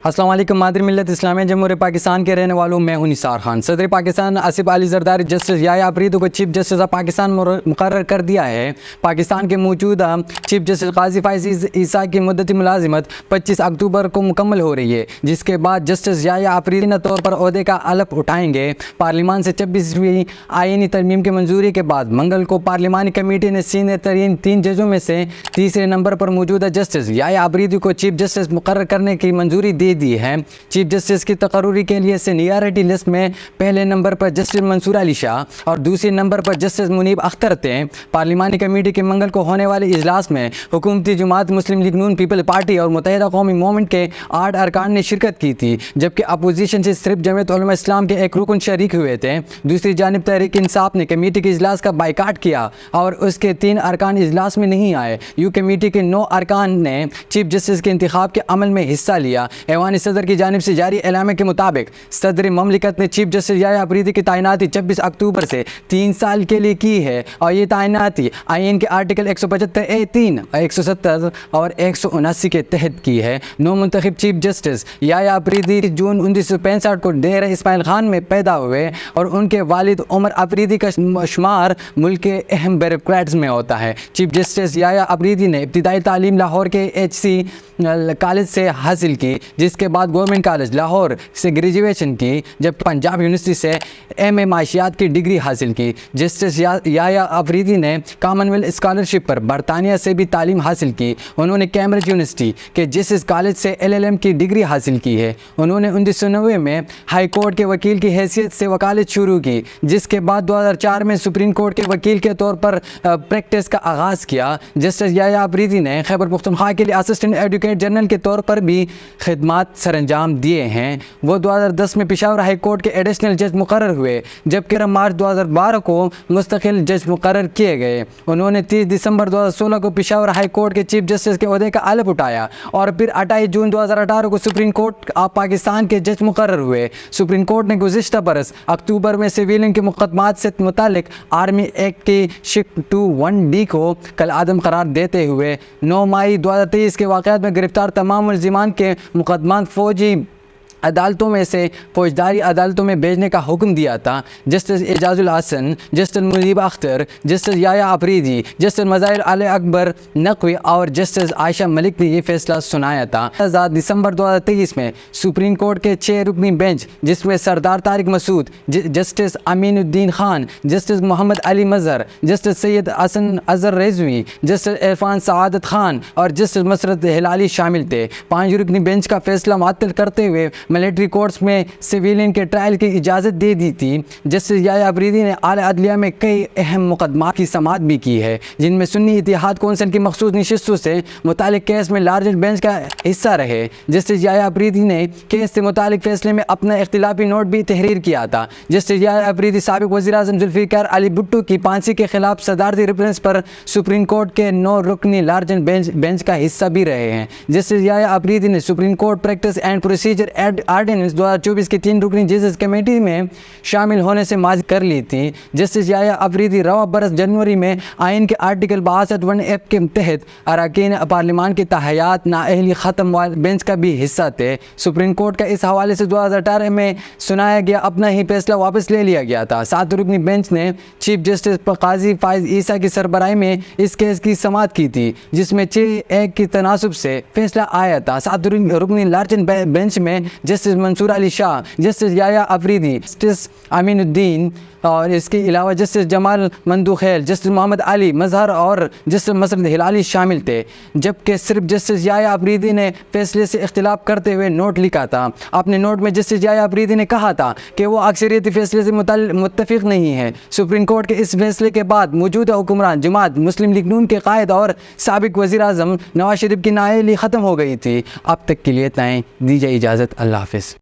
अस्सलाम वालेकुम। मादरी मिल्लत इस्लामी जमहूरियत पाकिस्तान के रहने वालों, मैं हूं निसार खान। सदर पाकिस्तान आसिफ अली जरदारी जस्टिस याह्या अफरीदी को चीफ जस्टिस ऑफ पाकिस्तान मुकर्रर कर दिया है। पाकिस्तान के मौजूदा चीफ जस्टिस काजी फाइज़ ईसा की मुद्दती मुलाजिमत 25 अक्टूबर को मुकम्मल हो रही है, जिसके बाद जस्टिस याह्या अफरीदी न तौर पर ओहदे का अलफ उठाएंगे। पार्लियामान से 26वीं आईनी तरमीम की मंजूरी के बाद मंगल को पार्लिमानी कमेटी ने सीनियर तरीन 3 जजों में से तीसरे नंबर पर मौजूदा जस्टिस याह्या अफरीदी को चीफ जस्टिस मुकर्रर करने की मंजूरी दी है। चीफ जस्टिस की तकर्रुरी के लिए सीनियरिटी लिस्ट में पहले नंबर पर जस्टिस मंसूर अली शाह और दूसरे नंबर पर जस्टिस मुनीब अख्तर थे। पार्लिमानी कमेटी के मंगल को होने वाले इजलास में हुकूमती जमात मुस्लिम लीग नून पीपल पार्टी और मुत्तहिदा कौमी मूवमेंट के 8 अरकान ने शिरकत की थी, जबकि अपोजिशन से सिर्फ जमीयत उलमा इस्लाम के एक रुकन शरीक हुए थे। दूसरी जानिब तहरीक इंसाफ ने कमेटी के इजलास का बाइकाट किया और उसके 3 अरकान इजलास में नहीं आए। यूँ कमेटी के 9 अरकान ने चीफ जस्टिस के इंतखाब के अमल में हिस्सा लिया। ऐवान सदर की जानिब से जारी एलामे के मुताबिक सदर ममलिकत ने चीफ जस्टिस याह्या अफरीदी की तैनाती 26 अक्टूबर से 3 साल के लिए की है और ये तैनाती आईन के आर्टिकल 175(a)(3), 170 और 179 के तहत की है। नौ मुंतखब चीफ जस्टिस याह्या अफरीदी जून 1965 को डेरा इस्माइल खान में पैदा हुए और उनके वालिद उमर अफरीदी का शुमार मुल्क के अहम ब्यूरोक्रेट्स में होता है। चीफ जस्टिस याह्या अफरीदी ने इब्तिदाई तालीम लाहौर के HC कॉलेज से हासिल की, जिसके बाद गवर्नमेंट कॉलेज लाहौर से ग्रेजुएशन की, जबकि पंजाब यूनिवर्सिटी से MA माशियात की डिग्री हासिल की। जस्टिस याह्या अफरीदी ने कॉमनवेल्थ स्कॉलरशिप पर बरतानिया से भी तालीम हासिल की। उन्होंने कैम्ब्रिज यूनिवर्सिटी के जस्टिस कॉलेज से LLM की डिग्री हासिल की है। उन्होंने 1990 में हाई कोर्ट के वकील की हैसियत से वकालत शुरू की, जिसके बाद 2004 में सुप्रीम कोर्ट के वकील के तौर पर प्रैक्टिस का आगाज़ किया। जस्टिस याह्या अफरीदी ने खैबर पख्तूनख्वा के लिए असिस्टेंट एडवोकेट जनरल के तौर पर भी खिदमात सरअंजाम दिए हैं। वो 2010 में पेशावर हाई कोर्ट के एडिशनल जज मुकर्रर हुए, जबकि मार्च 2012 को मुस्तकिल जज मुकर्रर किए गए। उन्होंने 30 दिसंबर 2016 को पेशावर हाई कोर्ट के चीफ जस्टिस के ओहदे का अलफ उठाया और फिर 28 जून 2018 को सुप्रीम कोर्ट ऑफ पाकिस्तान के जज मुकर्रर हुए। सुप्रीम कोर्ट ने गुज़िश्ता बरस अक्टूबर में सिविलियन के मुकदमात से मुतालिक आर्मी एक्ट की शिक 21D को कल आदम करार देते हुए 9 मई 2023 के वाक़यात में गिरफ्तार तमाम मुल्ज़िमान के मुकदमात फौजी अदालतों में से फौजदारी अदालतों में भेजने का हुक्म दिया था। Justice Ijazul Hasan, justice Munib Akhtar, justice Yahya Afridi, justice Mazahar Ali Akbar Naqvi और जस्टिस आयशा मलिक ने यह फैसला सुनाया था। दिसंबर 2023 में सुप्रीम कोर्ट के 6 रुकनी बेंच, जिसमें Sardar Tariq Masood, justice Aminuddin Khan, justice Mohammad Ali Mazhar, justice Syed Hasan Azhar Rizvi, justice Irfan Saadat Khan और जस्टिस मसरत हिलाली शामिल थे। 5 रुकनी बेंच का फैसला मुअत्तल करते हुए मिलिट्री कोर्ट्स में सिविलियन के ट्रायल की इजाज़त दे दी थी। जस्टिस याह्या अफरीदी ने आला अदलिया में कई अहम मुकदमात की समाअत भी की है, जिनमें सुन्नी इत्तेहाद कौंसिल की मखसूस नशिस्तों से मुतालिक केस में लार्जेस्ट बेंच का हिस्सा रहे। जस्टिस याह्या अफरीदी ने केस से मुतालिक फैसले में अपना इख्तिलाफी नोट भी तहरीर किया था। जस्टिस याह्या अफरीदी साबिक वज़ीर-ए-आज़म ज़ुल्फ़िकार अली भुट्टो की फांसी के खिलाफ सदारती रेफरेंस पर सुप्रीम कोर्ट के 9 रुकनी लार्जेस्ट बेंच का हिस्सा भी रहे हैं। जस्टिस याह्या अफरीदी ने supreme court practice and procedure ordinance 2024 की 3 रुकनी जजेस कमेटी में शामिल होने से माज़ कर ली थी। जस्टिस याह्या अफरीदी रवा बरस जनवरी में आइन के आर्टिकल 62(1)(f) के तहत अरकान पार्लियामान की तहयात नाअहली ख़त्म वाले बेंच का भी हिस्सा थे। सुप्रीम कोर्ट का इस हवाले से 2018 में सुनाया गया अपना ही फैसला वापस ले लिया गया था। 7 रुकनी बेंच ने चीफ जस्टिस काजी फाइज़ ईसा की सरबराही में इस केस की समाअत की थी, जिसमें 6-1 की तनासुब से फैसला आया था। 7 रुकनी लार्जेस्ट बेंच में justice Mansoor Ali Shah, justice Yahya Afridi, justice Aminuddin और इसके अलावा जस्टिस जमाल मंदुखैल, जस्टिस मोहम्मद अली मज़हर और जस्टिस मसरत हिलाली शामिल थे, जबकि सिर्फ जस्टिस याह्या अफरीदी ने फैसले से इख्तिलाफ करते हुए नोट लिखा था। अपने नोट में जस्टिस याह्या अफरीदी ने कहा था कि वो अक्सरियती फैसले से मुत्तफिक नहीं है। सुप्रीम कोर्ट के इस फैसले के बाद मौजूदा हुक्मरान जमात मुस्लिम लीग नून के कायद और साबिक वज़ीर-ए-आज़म नवाज शरीफ की नाअहली ख़त्म हो गई थी। अब तक के लिए ताएं दीजिए इजाज़त। अल्लाह हाफ़िज़।